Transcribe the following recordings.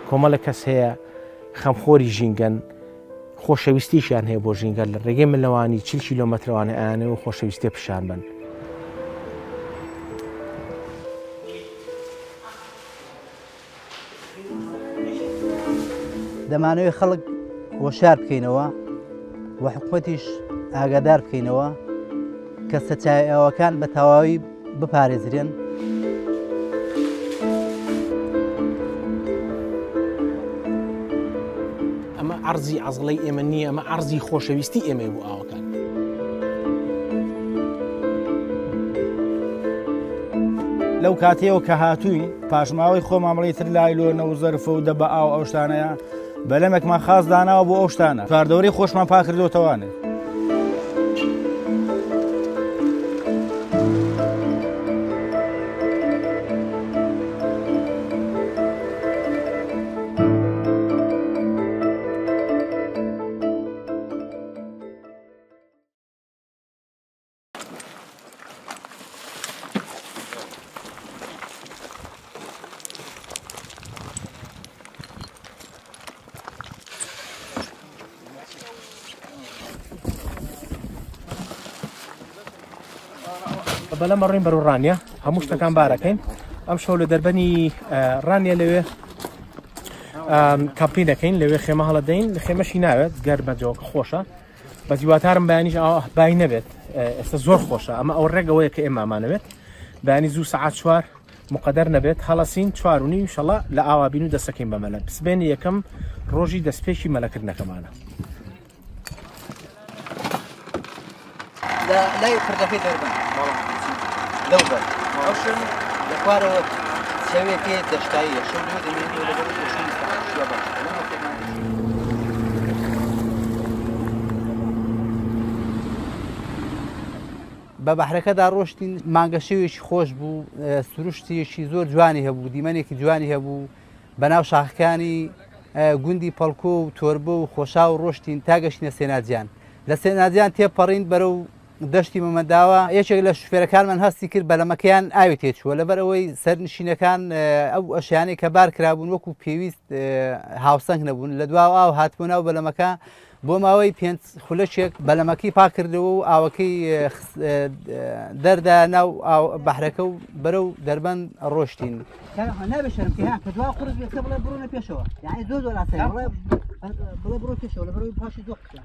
کۆمەڵە کەس هەیە خەمخۆری ژینگەن خۆشەویستیشیان هەیە بۆ ژینگەن لە ڕێگەی ملەوانی 40 کیلۆمەترەوانە ئەیانەوە و خۆشەویستی پیشان بن. دەمانەوێت خەڵک هۆشیار بکەینەوە و حکوومەتیش ئاگادار بکەینەوە کە سەرچاوەکان بە تەواوی بپارێزرێن. ئەمە عەرزی عەزڵەی ئێمە نییە، ئەمە عەرزی خۆشەویستی ئێمەی بۆ ئاوەکان. لەو کاتەوە کە هاتووی پاشماوەی خۆ مامەڵی تر لایلۆنە و زەرفە و دەبە ئاو ئەو شتانەیە بەلەمێکمان خاص داناوە بۆ ئەو شتانە کاردەوەری خۆشمان پاکردوتەوانێ. بەلەمە ڕووین بەرەو ڕانیە هەموو شتەکان بارەکەین. ئەم شەو لە دەربەنی ڕانیە لەوێ کاپی دەکەین، لەوێ خێمە هەڵەدەین، لە خێمەشی ناوێت گەرمەجەوە خۆشە، بە زیواتارم بەیانیش بای نەبێت، ئێستا زۆر خۆشە. ئەمە ئەو ڕێگەوەیە کە ئێمامانەوێت بەیانی زوو سەعات 4 مقدەر نەبێت، هەڵەسین 4:30 ئینشەڵا لە ئاوابین و دەسەکەین بە مەلە. پسبێنی یەکەم ڕۆژی دەستپێکی مەلەکردنەکەمانە. لای پردەکەی دەربن لەو بەر ئەو شوێن لە خوارەوە سەوێتی دەشتاییە شەو لەوێ دەمێنێتەوە لەگەڵ بە بەحرەکەدا ڕۆشتین. مانگە شەوێکی خۆش بوو، سروشتیەکی زۆر جوانی هەبوو، دیمەنێکی جوانی هەبوو بەناو شاخەکانی گوندی پەڵکۆ و تۆربە و خۆشا و ڕۆشتین تا گەشتینە سێناجیان. لە سێناجیان تێپەڕین بەرەو دەشتی مەمەداوە. یەکێک لە شوفێرەکانمان هەستی کرد بەلەمەکەیان ئاوی تێچووە لەبەرەوەی سەرنشینەکان ئەو ئەشیانەی کە بار کرابوون وەکو پێویست هاوسەنگ نەبوون، لە دواو ئاو هاتبوو ناو بەلەمەکە بۆ ماوەی 5 خولەکێک بەلەمەکەی پاکردەوە و ئاوەکەی دەردا ناو بەحرەکە و بەرەو دەربەن ڕۆشتین. نابێت شەرمکە کە دوا قورس بێتە بڵێ بڕۆنە پێشەوە، یعنی زۆر ئاساییە بڵێ بڕۆ پێشەوە لەبەرەوەی پاشی دۆ قسە.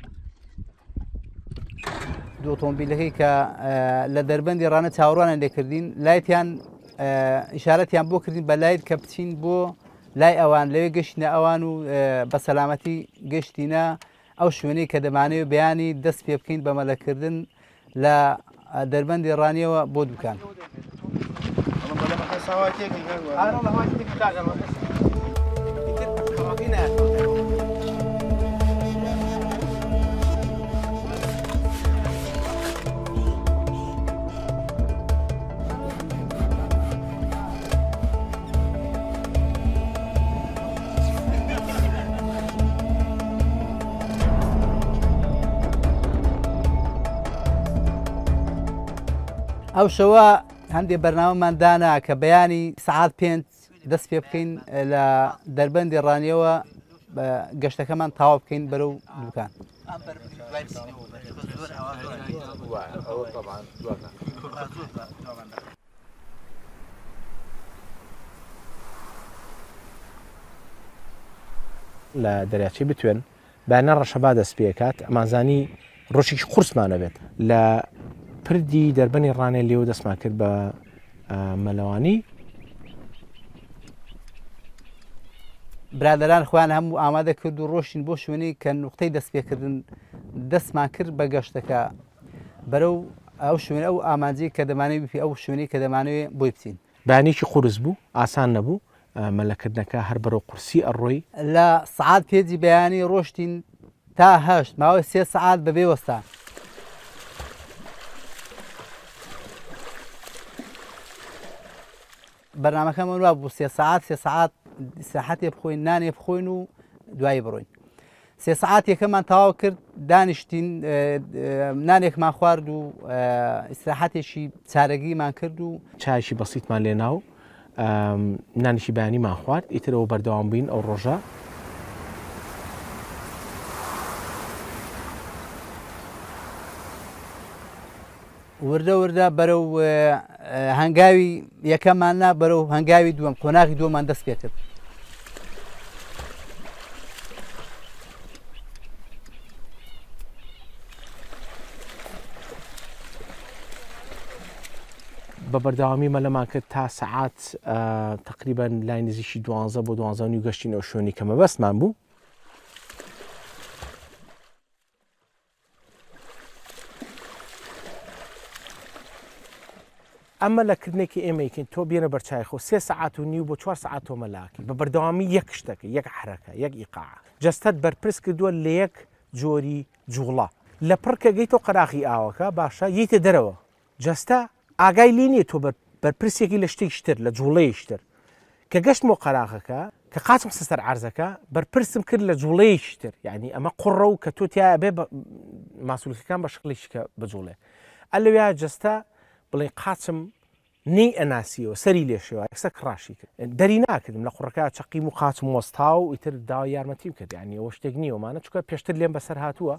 دوو ئۆتۆمۆبیلەکەی کە لە دەربەندی ڕانە چاوەڕوانیان لێکردین، لایتیان ئیشارەتیان بۆ کردین بە لایت کە بچین بۆ لای ئەوان، لەوێ گەشتینە ئەوان و بە سەلامەتی گەشتینە ئەو شوێنەی کە دەمانەوێت بەیانی دەست پێ بکەین بە مەلەکردن لە دەربەندی ڕانیەوە بۆ دوکان. ئەو شەوە هەندێک بەرنامەمان دانا کە بەیانی سەعات 5 دەست پێ بکەین لە دەربەندی ڕانیەوە گەشتەکەمان تەواو بکەین بەرەو دوکان. لە دەریاچی بتوێن بەیانە ڕەشەبا دەست پێکات، ئەمانزانی ڕۆژێکی قورسمانەبێت لە پردی دەربەنی ڕانێ لێوە دەستمان کرد بە مەلەوانی. برادەران خۆیان هەموو ئامادە کرد و ڕۆشتین بۆ شوێنەی کە نوقتەی دەستپێکردن دەستمان کرد بە گەشتەکە بەرەو ئەو شوێنە ئەو ئامانجی کە دەمانێت ئەو شوێنەی کە دەمانەوێت بۆی بچین. بەیانێکی قورس بوو، ئاسان نەبوو مەلەکردنەکە هەر بەرەو قورسی ئەڕۆی. لە سەعات 5 بەیانی ڕۆشتین تا 8 ماوەی 3 سەعات بەبێ وەستا. بەرنامەکەمان وا بوو 3 سەعات ساحەتێ بخۆین، نانێ بخۆین و دوایی بڕۆین. 3 سەعات یەکەمان تەواو کرد، دانیشتین نانێکمان خوارد و ئیسراحەتێکی چارەگیمان کرد و چایشی بەسیتمان لێناو نانیشی بەیانیمان خوارد ئیترەوە بەردەوام بووین ئەو ڕۆژە. وردە وردە بەرەو هەنگاوی یەکەماننا بەرەو هەنگاوی دووەم قۆناغی دووەمان دەست پێ کرد. بە بەردەوامی مەلەمان کرد تا سەعات تقریبا لای نزیکی 12 بۆ 12 گەشتین ئەو شوێنی کە مەبەستمان بوو. ئەمە لەکردنێکی ئێمەیکن تۆ بێنە بەرچایخۆ 3 ساعات و نیو بۆ 4 ساعات تۆ مەلاکی بە بەردەوامی یەک شتەکە یەک حرەکە یەک ئیقاع جەستەت بەرپرس کردووە لە یەک جۆری جوڵە لە پڕکە گەیتۆ قەراغی ئاوەکە باشە ییتە دەرەوە جەستە ئاگای لێ نیە تۆ بەرپرسێکی لە شتێکشتر لە جوڵەیەشتر کە گەشتمۆ قەراغەکە کە قاچم سەر عەرزەکە بەرپرسم کرد لە جوڵەیەشتر یعنی ئەمە قوڕە و کە تۆ تایە بێ ماسوولەکان بە شقلێکە بجوڵێ ئەلەوێ جەستە بڵێ قاچم نەی ئەناسیەوە سەری لێشەوە یەکسە کڕاشی کرد دەری ناکردم لە قوڕەکە چەقیم و قاچم وەستا و ئیتر داوای یارمەتیم کرد یعنی ئەوە شتێک نییەوەمانە چکە پێشتر لێم بەسەر هاتووە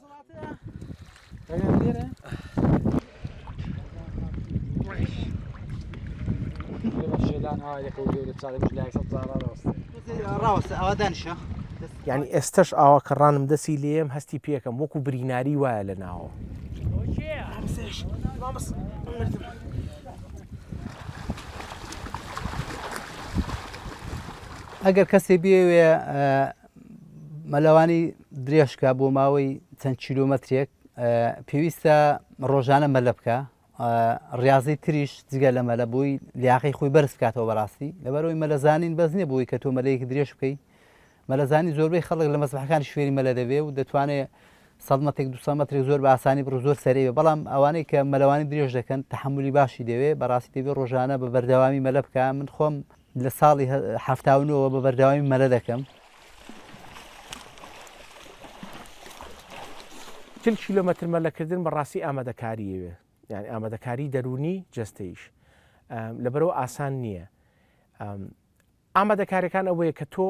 یعنی ئێستش ئاوا کە ڕانم دەسی لێم هەستی پێکەم وەکو بریناری وایە لە ناوە ئەگەر کەسێ بێوێ مەلەوانی درێژکە بۆ ماوەی چەند کیلۆمەترێک پێویستە ڕۆژانە مەلە بکە ڕاضی تریش جگە لە مەلە بووی لیاقی خۆی بەرز بکاتەوە بەڕاستی لەبەرەوەی مەلەزانین بەس نییە بووی کە تۆ مەلەیەکی درێژ بکەی مەلەزانی زۆربەی خەڵک لە مەسبەحەکانی شوێنی مەلە دەبێ و دەتوانێت 100 مەتێک 200 مەترێک زۆر بە ئاسانی بڕ زۆر سەرێوێ بەڵام ئەوانەی کە مەلەوانی درێژ دەکەن تەحملی باشی دەوێ بەڕاستی دەبێ ڕۆژانە بە بەردەوامی مەلە بکە من خۆم لە ساڵی هەفتاونەوە بە بەردەوامی مەلە دەکەم 40 کیلۆمەتر مەلەکردن بەڕاستی ئامادەکاریەوێ یعنی ئامادەکاری دەرونی جەستەیش لەبەرەوە ئاسان نییە ئامادەکاریەکان ئەوەیە کە تۆ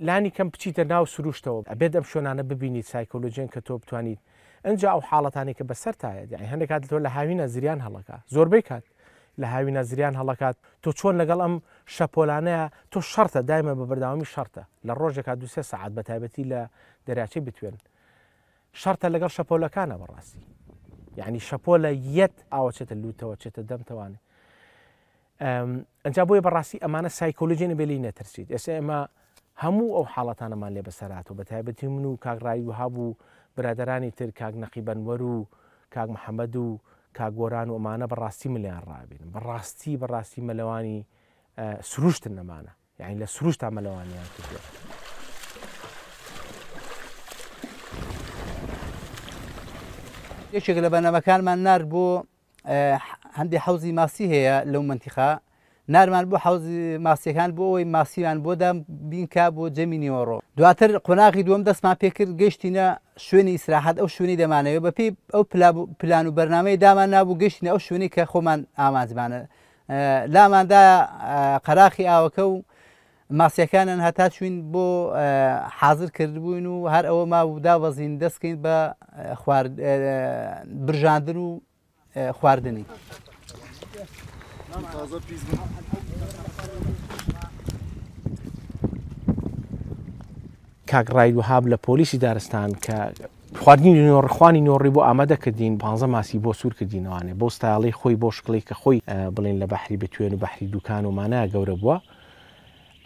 لانی کەم بچیتە ناو سروشتەوە ئەبێت ئەم شوێنانە ببینیت سایکۆلۆژیان کە تۆ بتوانیت ئەنجا ئەو حاڵەتانی کە بەسەرتایە یعنی هەندێک کات تۆ لە هاوینە زریان هەڵەکە زۆربەی کات لە هاوینە زریان هەڵەکات تۆ چۆن لەگەڵ ئەم شەپۆلانەیە تۆ شەرتە دایمە بە بەرداوامی شەرتە لە ڕۆژێکا 2-3 ساعات بە تایبەتی لە دەریاچەی بتوێن شەرتە لەگەڵ شەپۆلەکانە بەڕاستی یعنی شەپۆلە یەت ئاوەچێتە لوتەوە چێتە دەمتەوانێ ئەنجا بۆیە بەڕاستی ئەمانە سایکۆلۆژیە بێ لی نەترسیت ئێستا ئێمە هەموو ئەو حاڵەتانەمان لێ بەسەرات و بە تایبەتی من و کاگڕایی و هابوو برادرانی تر کاک نەقیبەنوەر و کاک محەممەد و کاگۆران و ئەمانە بەڕاستی ملیان ڕابین بەڕاستی مەلەوانی سروشتن نەمانە یعنی لە سروشت تا مەلەوانیان کردووە یەکێک لە بەنەمەکانمان نار بۆ هەندێک حەوزی ماسی هەیە لەو منتیخا نارمان بۆ حەوزی ماسیەکان بۆ ئەوی ماسیوان بۆدام بینکە بۆ جەمی نیوەڕۆ دواتر قۆناغی دووەم دەستمان پێکرد گەشتینە شوێنی ئیسراحەت ئەو شوێنی دەمانەوێت بە پێی ئەو پلان و بەرنامەی دامان نابوو گەشتینە ئەو شوێنی کە خۆمان ئامانجمانە لاماندا قەراخی ئاوەکە و ماسیەکانن هەتا چوین بۆ حاضر کردبووین و هەر ئەوە مابوو داوەزین دەستکەین بە برژاندن و خواردنی کاگڕای وهاب لە پۆلیسی دارستان کە خواردنی نۆڕخوانی نۆڕی بۆ ئامادەکردین 15 ماسی بۆ سوور کردینەوانێ بۆ ستایڵی خۆی بۆ شکڵی کە خۆی بڵێن لە بەحری بتوێن و بەحری دوکان و مانایە گەورە بووە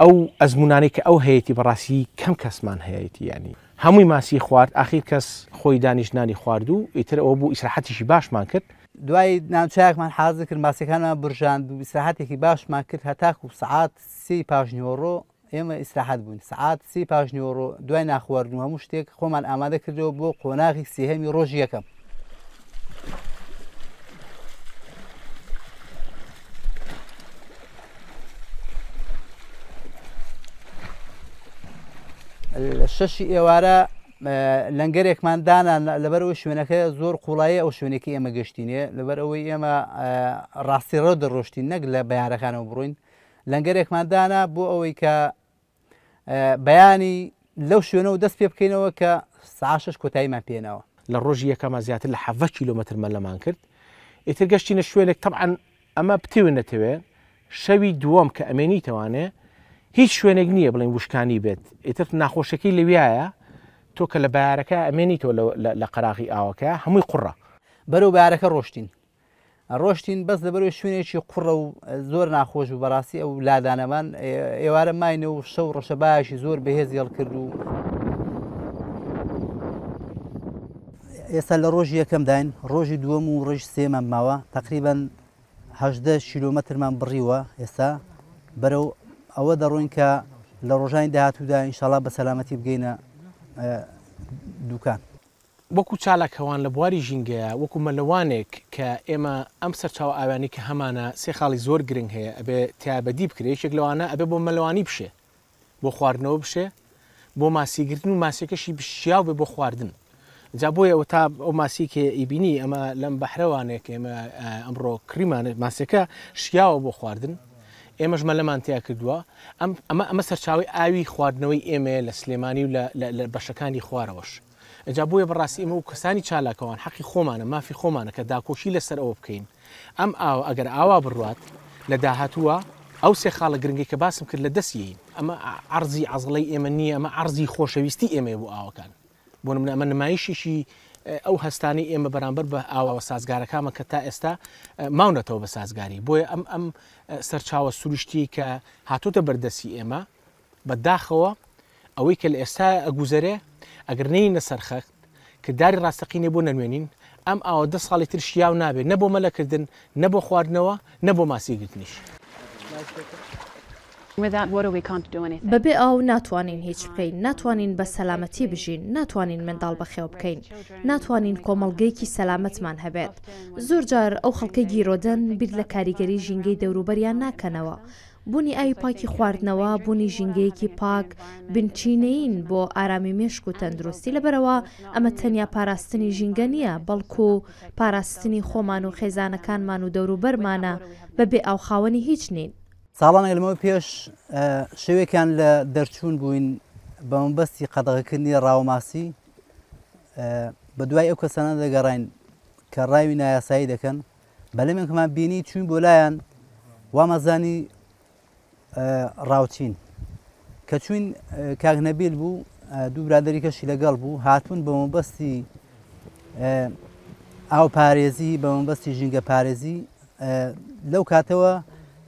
ئەو ئەزمونانەی کە ئەو هەیەی بەڕاستی کەم کەسمان هەیەی ینی هەمووی ماسی خوارد ئاخیر کەس خۆی دانیشتنانی خوارد و ئیتر ئەوە بوو ئیسراحەتیشی باشمان کرد دوای ناوچایەکمان حاضر کرد ماسیەکانمان برژاند و ئیسراحەتێکی باشمان کرد هەتاکو سعات 3 پاژنیوەڕۆ ئێمە ئیسراحەت بووین سعات 3 پاژنیوەڕۆ دوای ناخواردن و هەموو شتێک خۆمان ئامادە کردەوە بۆ قۆناغی سێهەمی ڕۆژی یەکەم شەشی ئێوارە لەنگەرێکمان دانا لەبەرەوەی شوێنەکە زۆر قوڵایە ئەو شوێنێکی ئێمە گەشتینێ لەبەر ئەوەی ئێمە ڕاستی ڕەو دەڕۆشتین نەک لە بەیارەکانەوە بڕۆین لەنگەرێکماندانە بۆ ئەوەی کە بەیانی لەو شوێنەوە دەست پێ بکەینەوە کە ساعت 6 کۆتاییمان پێێنەوە لە ڕۆژی یەکەمە زیاتر لە 7 کیلومتر مەلەمان کرد ئیتر گەشتینە شوێنێک طبعاً ئەمە بتێون نەتەوێت شەوی دووەم کە ئەمێنی تەوانێ هیچ شوێنێک نییە بڵین وشکانی بێت ئیتر ناخۆشەکەی لەویایە تۆ کە لە بارەکە ئەمێنی تۆ لە قەراغی ئاوەکە هەمووی قوڕە بەرەو بارەکە ڕۆشتین بەس لەبەرەوەی شوێنێکی قوڕە و زۆر ناخۆش و بەڕاستی ئەو لادانەمان ئێوارە ماینە و شەو ڕەشە باشی زۆر بەهێز هێڵ کرد و ئێستا لە ڕۆژی یەکەم داین ڕۆژی دووەم و ڕۆژی سێمان ماوە تقریباً 18 کیلومترمان بڕیوە ئێستا بەرەو ئەوە دەڕۆین کە لە ڕۆژانی داهاتوودا ئینشاڵڵا بە سەلامەتی بگەینە دوکان. وەکو چالاکەوان لە بواری ژینگەیە وەکو مەلەوانێک کە ئێمە ئەم سەرچاو ئاوانی کە هەمانە سێ خاڵی زۆر گرنگ هەیە ئەبێ تیابەدی بکرێت یەک لەوانە ئەبێ بۆ مەلەوانی بشێ بۆ خواردنەوە بشێ بۆ ماسیگرتن و ماسیەکەشی بشیاو بێ بۆ خواردن جا بۆیە ئەو تا ئەو ماسیکە ئیبینی ئەمە لەم بەحرەوانێک ئێمە ئەمڕۆ کریمان ماسیەکە شیاوە بۆ خواردن ئێمەش مەلەمان تیا کردووە ئەمە سەرچاوی ئاوی خواردنەوەی ئێمە لە سلێمانی و لە بەشەکانی خوارەوەش ئەجا بۆیە بەڕاستی ئێمە و کەسانی چالاکەوان حەقی خۆمانە مافی خۆمانە کە داکۆشی لەسەر ئەوە بکەین ئەم ئاوە ئەگەر ئاوا بڕوات لە داهاتووە ئەو سێ خاڵە گرنگی کە باسم کرد لە دەستیین ئەمە عەرزی عەزڵەی ئێمە نییە ئەمە عەرزی خۆشەویستی ئێمە بۆ ئاوەکان بۆ نمونە ئەمە نمایشیشی ئەو هەستانی ئێمە بەرامبەر بە ئاوە سازگارەکانمە کە تا ئێستا ماونەتەوە بە سازگاری بۆیە ئەم سەرچاوە سروشتی کە هاتوتە بەردەسی ئێمە بەداخەوە ئەوەی کە لە ئێستا ئەگوزەرێ ئەگەر نەینە سەرخەت کە داری ڕاستەقینێ بۆ نەنوێنین ئەم ئاوە 10 ساڵی تر شیاو نابێت نە بۆ مەلەکردن نە بۆ خواردنەوە نە بۆ ماسیگرتنیش. بەبێ ئاو ناتوانین هیچ بکەین ناتوانین بە سەلامەتی بژین ناتوانین منداڵ بەخێو بکەین ناتوانین کۆمەڵگەیەکی سەلامەتمان هەبێت زۆر جار ئەو خەڵکە گیرۆدەن بیر لە کاریگەری ژینگەی دەوروبەریان ناکەنەوە بوونی ئاوی پاکی خواردنەوە بوونی ژینگەیەکی پاک بنچینەین بۆ ئارامی مێشک و تەندروستی لەبەرەوە ئەمە تەنیا پاراستنی ژینگە نییە بەڵکو پاراستنی خۆمان و خێزانەکانمان و دەوروبەرمانە بەبێ ئاو خاوەنی هیچ نین. ساڵانێک لەمەوە پێش شەوێکیان لە دەرچوون بووین بە مەبەستی قەدەغەکردنی ڕاوماسی بە دوای ئەو کەسانە دەگەڕین کە ڕاوی نایاسایی دەکەن بەلەمێکمان بینی چوین بۆ لایەن وامەزانی ڕاوچین کە چوین کاک نەبیل بوو دوو برادەری کەشی لەگەڵ بوو هاتوون بە مەبەستی ئاو پارێزی بە مەبەستی ژینگە پارێزی لەو کاتەوە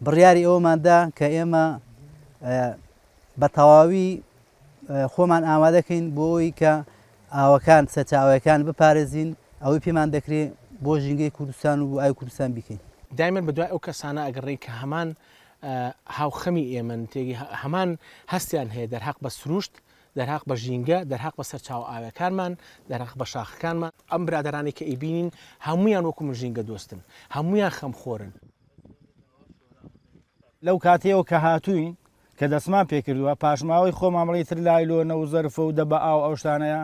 بڕیاری ئەوماندا کە ئێمە بە تەواوی خۆمان ئامادەکەین بۆ ئەوی کە ئاوەکان سەرچاوەکان بپارێزین ئەوەی پێمان دەکرێت بۆ ژینگەی کوردستان و بۆ ئاوی کوردستان بکەین. دایمەن بەدوای ئەو کەسانە ئەگەڕێین کە هەمان هاوخەمی ئێمە تێگی هەمان هەستیان هەیە دەرهەق بە سروشت دەرهەق بە ژینگە دەرهەق بە سەرچاو ئاوەکانمان دەرهەق بە شاخەکانمان ئەم برادەرانی کە ئیبینین هەمویان وەکو من ژینگە دۆستن هەمویان خەمخۆرن. لەو کاتەوە کە هاتووین کە دەستمان پێکردووە پاشماوەی خۆمامەڵی تر لایلۆنە و زەرفە و دە بە ئاو ئەو شتانەیە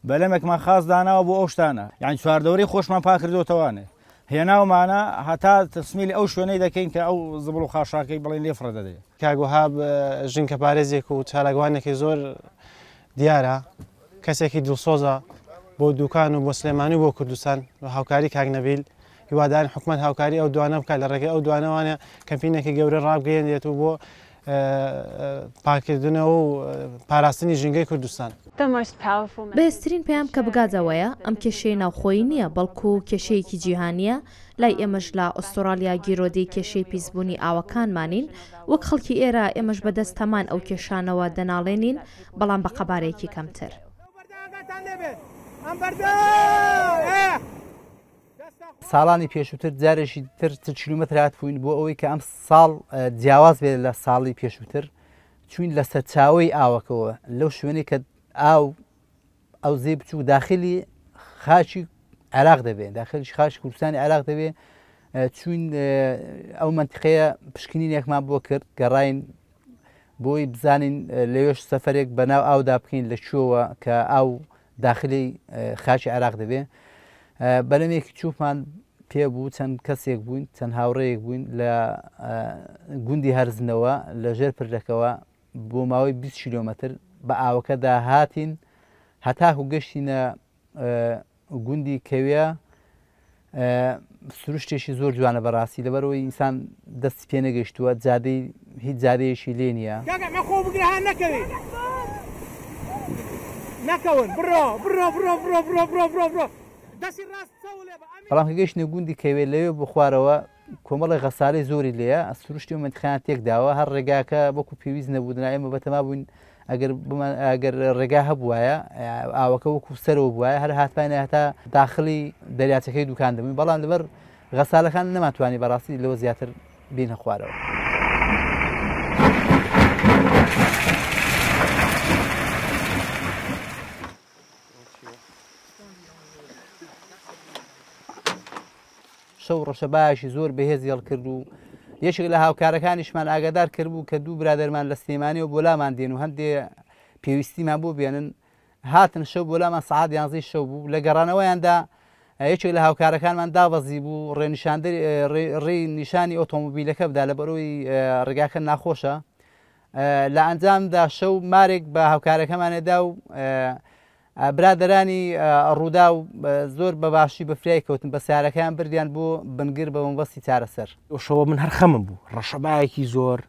بەلەمێکمان خاص داناوە بۆ ئەو شتانە یعنی چواردەوەری خۆشمان پاکردوتەوانێ هێناومانە هەتا تەسمیلی ئەو شوێنەی دەکەین کە ئەو زبڵ و خاشاکەی بڵین لێ فرە دەدەێت. کاگوهاب ژینکە پارێزێک و چالاگوانێکی زۆر دیارە کەسێکی دڵسۆزە بۆ دوکان و بۆ سلێمانی بۆ کوردستان و هاوکاری کاک نەبیل هیوادارین حکومەت هاوکاری ئەو دوانە بکات لە ڕێگەی ئەو دوانەوانە کەمپینێکی گەورە ڕابگەیەنێت و بۆ پاکردنەوە و پاراستنی ژینگەی کوردستان. بەهێزترین پێیان کە بگازەوەیە ئەم کێشەی ناوخۆیی نییە بەڵکو کێشەیەکی جیهانیە لای ئێمەش لە ئوسترالیا گیرۆدەی کێشەی پیسبوونی ئاوەکانمانین وەک خەڵکی ئێرە ئێمەش بەدەست هەمان ئەو کێشانەوە دەناڵێنین بەڵام بە قەبارەیەکی کەمتر. ساڵانی پێشووتر جارێکی تر کیلومتر هاتبووین بۆ ئەوەی کە ئەم ساڵ جیاواز بێت لە ساڵی پێشووتر چوین لە سەرچاوی ئاوەکەوە لەو شوێنی کە ئەو زێ بچوو داخلی خاچی عێراق دەبێت داخلیش خاچی کوردستانی عێراق دەبێت چوین ئەو منتیقەیە پشکنینێکمان بۆ کرد گەڕاین بۆی بزانین لەوێش سەفەرێک بەناو ئاودا بکەین لە کوێوە کە ئاو داخلی خاچی عێراق دەبێت بەلەمێکی چووپمان پێ بوو چەند کەسێک بووین چەند هاوڕەیەک بووین لە گوندی هەرزنەوە لە ژێر پردەکەوە بۆ ماوەی 20 کیلۆمەتر بە ئاوەکەدا هاتین هەتاکو گەشتینە گوندی کەوێ سروشتێکی زۆر جوانە بەڕاستی لەبەرەوەی ئینسان دەستی پێ نەگەیشتووە جادەی هیچ جادەیەشی لێ نییە خۆ بگرها نەکەوێت نەکەون بڕۆ بڕۆ بڕۆ بڕۆ بڕۆ بڕۆ بڕۆ بڕۆ دەستی ڕاست بەڵام کە گەشتنە گوندی کەوێ لەوێ بۆ خوارەوە کۆمەڵی غەسالەی زۆری لێیە سروشتی ومەتخیان تێک داوە هەر ڕێگاکە بەکو پێویست نەبوودنا ئێمە بەتەما بووین ئەگەر ڕێگا هەبوایە ئاوەکە وەکو سەرەوە بووایە هەر هاتپانە هەتا داخلی دەریاچەکەی دوکان دەبووین بەڵام لەبەر غەسالەکان نەماتوانی بەڕاستی لەوە زیاتر بینە خوارەوە. شەو ڕەشە باشی زۆر بەهێز هێڵ کرد و یەکێک لە هاوکارەکانیشمان ئاگادار کردبوو کە دوو برادەرمان لە سلێمانیەوە بۆ لامان دێن و هەندێ پێویستیمان بۆ بێنن هاتن شەو بۆ لامان سەعات 11 شەو بوو لە گەڕانەوەیاندا یەکێک لە هاوکارەکانمان دابەزی بوو ڕێ نیشانی ئۆتۆمۆبیلەکە بدا لەبەرەوەی ڕێگاکە ناخۆشە لە ئەنجامدا شەو مارێک بە هاوکارەکەمانێدا و برادەرانی ڕوودا و زۆر بەباشی بەفرای کەوتن بە سیارەکان بردیان بۆ بنگر بە مەبەستی چارەسەر شەوە من هەر خەمم بوو ڕەشەبایەکی زۆر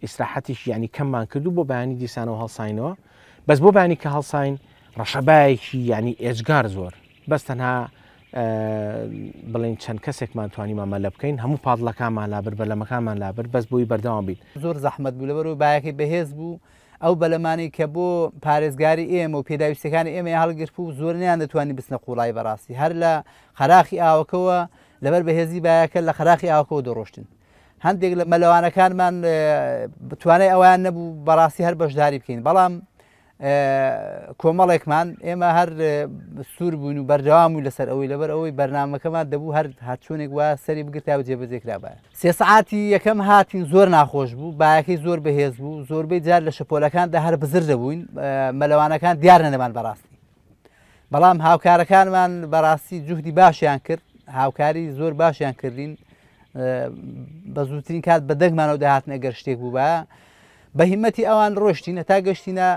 ئیسراحەتیش ینی کەممان کردو بۆ بەیانی دیسانەوە هەڵساینەوە بەس بۆ بانی کە هەڵساین ڕەشەبایەکی ینی ئێجگار زۆر بەس تەنها بڵێن چەند کەسێکمان توانیمانمە لە بکەین هەموو پاڵەکانمان لابر بەلەمەکانمان لابر بەس بۆی بەردەوام بین زۆر زەحمەت بوو لەبەرەوەی بایەکەی بەهێز بوو ئەو بەلەمانی کە بۆ پارێزگاری ئێمە و پێداویستەکانی ئێمە هەڵگرت و زۆرنیان دەتوانانی بستنە قوڵای بەڕاستی هەر لە خەراخی ئاوەکەوە لەبەر بەهێزی بایەکە لە خەراخی ئاوەکەەوە دەڕۆشتن هەندێک لە مەلەوانەکانمان بتوانای ئەویان نەبوو بەڕاستی هەر بەشداری بکەین بەڵام کۆمەڵێکمان ئێمە هەر سوور بوون و بەردەوام و لەسەر ئەوەی لەبەر ئەوەی بەرنامەکەمان دەبوو هەر هاتچوونێک وە سەری بگرتا و جێبەجێکرابە 3 سعاتی یەکەم هاتین زۆر ناخۆش بوو بایەکەی زۆر بەهێز بوو زۆربەی جار لە شەپۆلەکاندا هەر بزر دەبووین مەلەوانەکان دیار نەدەمان بەڕاستی بەڵام هاوکارەکانمان بەڕاستی جوهدی باشیان کرد هاوکاری زۆر باشیان کردین بە زووترین کات بە دەگمانەوە داهاتن ئەگەر شتێک بوو بە بە هیمەتی ئەوان ڕۆشتینە تا گەشتینە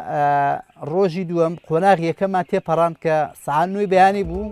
ڕۆژی دووەم قۆناغ یەکەمان تێپەڕاند کە سەعات 9 بەیانی بوو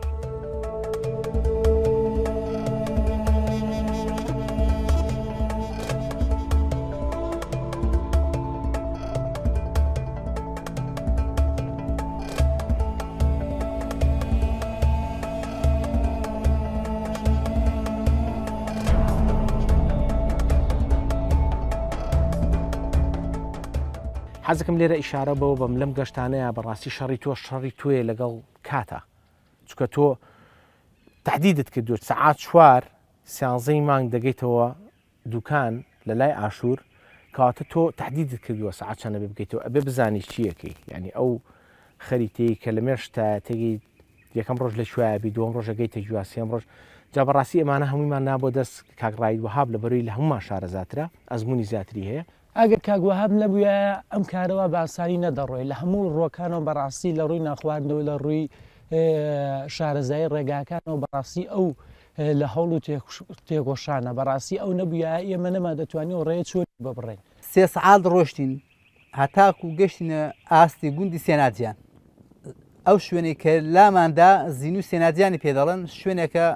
حەزەکەم لێرە ئیشارە بەوە بەم لەم گەشتانەیە بەڕاستی شەڕی تۆ شەڕی توێ لەگەڵ کاتە چکە تۆ تهدیدت کردو سەعات 4 سیانزەی مانگ دەگەیتەوە دوکان لە لای ئاشور کاتە تۆ تهدیدت کردووە سەعات چەندە بێ بگەیتەوە ئەبێ بزانی چیەکەی ینی ئەو خەریتەی کە لە مێشتا تێگەی یەکەم ڕۆژ لە شوایبی دووەم ڕۆژە گەیتە جواسیەم ڕۆژ جا بەڕاستی ئەمانە هەموویمان نابۆ دەست کاگڕایی وهاب لەبەرەوەی لە هەمومان شارەزاترە ئەزمموی زیاتری هەیە ئەگەر کاگوهاب نەبووە ئەم کارەوە باسایی نەدەڕۆی لە هەموو ڕۆکانەوە بەڕاستی لە ڕووی ناخواردنەوە لە ڕووی شارەزایی ڕێگاکانەوە بەڕاستی ئەو لە هەوڵ و تێگۆشانە بەڕاستی ئەو نەبووە ئێمە نەما دەتوانین و ڕێ چۆری ببڕێن 3 سعات ڕۆشتین هەتاکو گەشتینە ئاستی گوندی سێناجیان ئەو شوێنێک کە لاماندا زین و سێناجیانی پێدەڵێن شوێنێکە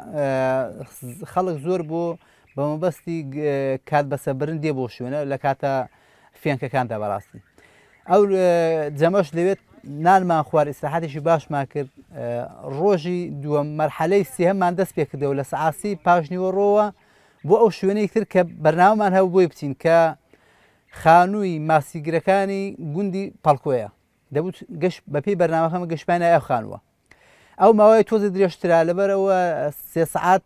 خەڵک زۆر بۆ بە مەبەستی کات بەسەبرن دێ بۆ شوێنە لە کاتە فێنکەکاندا بەڕاستی ئەو جەمەش لەوێت نانمان خوارد ئیسراحەتێکی باشمان کرد ڕۆژی دووەم مەرحەلەی سێهەممان دەست پێ کردەوە لە سەعاتی پاشنیوەڕۆوە بۆ ئەو شوێنەی تر کە بەرنامەمان هەبوو بۆی بچین کە خانووی ماسیگرەکانی گوندی پەڵکۆیە دەبوت گەشت بەپێی بەرنامەکەمە گەشتمانە ئەو خانووە ئەو ماوەی تۆزە درێژترا لەبەرەوە 3 سعات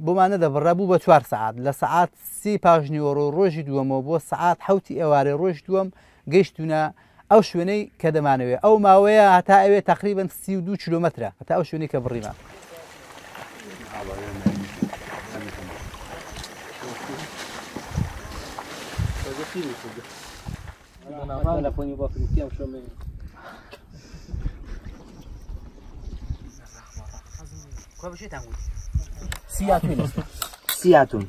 بۆمان نەدەبڕە بوو بە 4 سعات لە سعات 30 پاشنیوەڕۆ ڕۆژی دووەمەوە بۆ سعات 7 ئێوارێ ڕۆژ دووەم گەیشتونە ئەو شوێنەی کە دەمانەوێت ئەو ماوەیە هەتا ئەوێ تقریبن 32 کیلۆمەترە هەتا ئەو شوێنەی کە بڕیمان سیاتون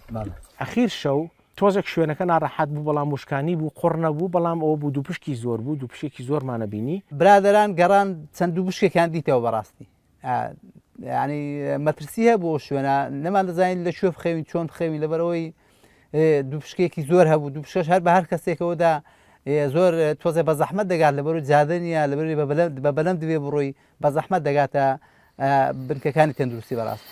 ئەخیر شەو تۆزێک شوێنەکە ناڕەحەت بوو بەڵام وشکانی بوو قڕنە بوو بەڵام ئەوە بوو دووپشکی زۆر بوو دووپشێکی زۆرمانە بینی برادران گەڕان چەند دوو بشکێکیان دیتەوە بەڕاستی ینی مەترسی هەیە بۆ شوێنە نەمان دەزانین لە شوێ بخەوین چۆن بخەوین لەبەرەوەی دووپشکێکی زۆر هەبوو دووپشەش هەر بە هەر کەسێکەوەدا زۆر تۆزێ بە زەحمەت دەگات لەبەرو جادەنیە لەبەری بە بەلەم دەبێ بڕۆی بە زەحمەت دەگاتە بنکەکانی تەندروستی بەڕاست.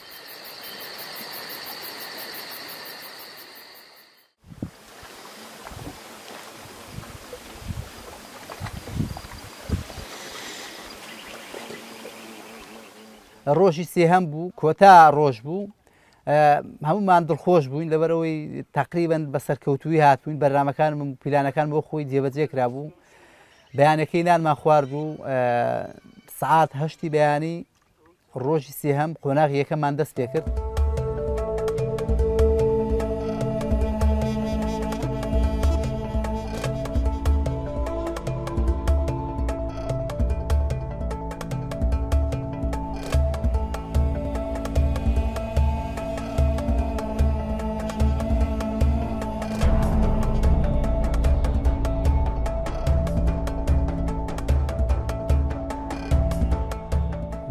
ڕۆژی سێهەم بوو کۆتا ڕۆژ بوو هەمومان دڵخۆش بووین لەبەرەوەی تقریبەن بە سەرکەوتوی هاتبووین بەرنامەکانم و پیلانەکان بۆ خۆی جێبەجێ کرابوو بەیانەکەی نانمان خوارد بوو سعات هەشتی بەیانی ڕۆژی سێهەم قۆناغ یەکەممان دەست پێ کرد.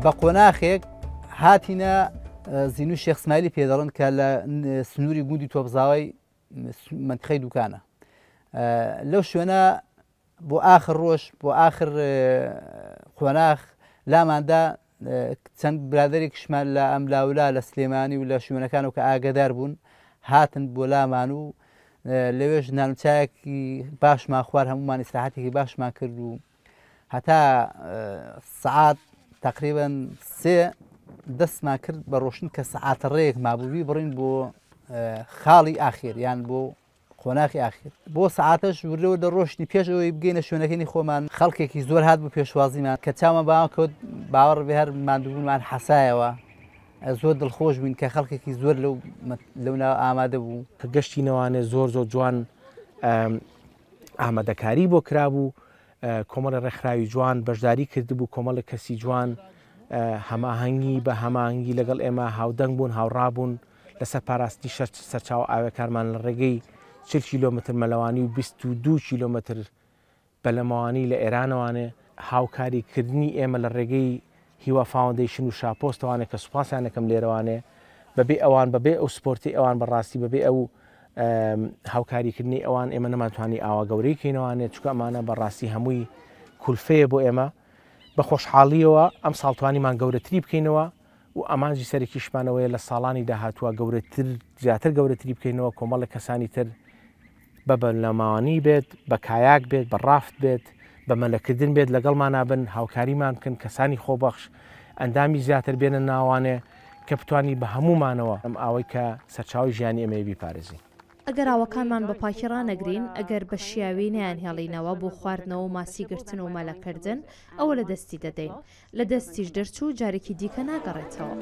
بە قۆناخێک هاتینە زینوو شێخ اسماعیلی پێدەڵن کە لە سنووری گوندی تۆپزاوی منتخەی دوکانە لەو شوێنە بۆ ئاخر ڕۆژ بۆ ئاخر قۆناخ لاماندا چەند برادێکیشمان لە ئەم لاولا لە سلێمانی و لە شوێنەکانەوە کە ئاگادار بوون هاتن بۆ لامان و لەوێژ نانوچایەکی باشمان خوارد هەمومان ئیسراحەتێکی باشمان کرد و هەتا سعات تقریبا سێ دەستمان کرد بە ڕۆشن کە سعاتە ڕێک مابووی بڕین بۆ خاڵی ئاخیر یان بۆ قۆناغی ئاخیر بۆ سعاتەش ورەوە لە ڕۆشنی پێش ئەوەی بگەینە شوێنەکەی خۆمان خەڵکێکی زۆر هات بۆ پێشوازیمان کە چاومان باوان کەوت باوەڕ بێ هەر ماندووبوونمان حەسایەوە زۆر دڵخۆش بووین کە خەڵکێکی زۆر لەو ناو ئامادە بوو کە گەشتی نەوانێ زۆر جوان ئامادەکاری بۆ کرابوو کۆمەڵە ڕێکخراوی جوان بەشداری کردبوو کۆمەڵە کەسی جوان هەماهەنگی بە هەماهنگگی لەگەڵ ئێمە هاودەنگ بوون هاوڕابوون لەسەر پاراستی سەرچاو ئاوەکارمان لە ڕێگەی 40 کیلۆمتر مەلەوانی و 22 کیلۆمتر بەلەمەوانی لە ئێرانەوانێ هاوکاریکردنی ئێمە لە ڕێگەی هیوا فاوندیشن و شاپۆستەوانێک کە سوپاسیانەکەم لێرەوانێ بەبێ ئەوان بەبێ ئەو سپۆرتی ئەوان بەڕاستی بەبێ ئەو هاوکاریکردنی ئەوان ئێمە نەماتوانی ئاوا گەورەی کەینەوانێت چکە ئەمانە بەڕاستی هەمووی کولفەیە بۆ ئێمە بە خۆشحاڵیەوە ئەم ساڵتوانیمان گەورەتری بکەینەوە و ئەمانجی سەرێکیشمانەوەیە لە ساڵانی داهاتووە گەورەتر زیاتر گەورەتری بکەینەوە کۆمەڵە کەسانی تر بە بەلەماوانی بێت بە کایاک بێت بە ڕافت بێت بە مەلەکردن بێت لەگەڵمان نابن هاوکاریمان بکەن کەسانی خۆبەخش ئەندامی زیاتر بێنە ناوانێ کە بتوانی بە هەمومانەوە ئەم ئەوەی کە سەرچاوی ژیانی ئەمە بیپارێزین. ئەگەر ئاوەکانمان بە پاکی ڕانەگرین ئەگەر بە شیاوی نیان هێڵینەوە بۆ خواردنەوە و ماسیگرتن و مەلەکردن ئەوە لە دەستی دەدەین لە دەستیش دەرچوو جارێکی دیکە ناگەڕێتەوە.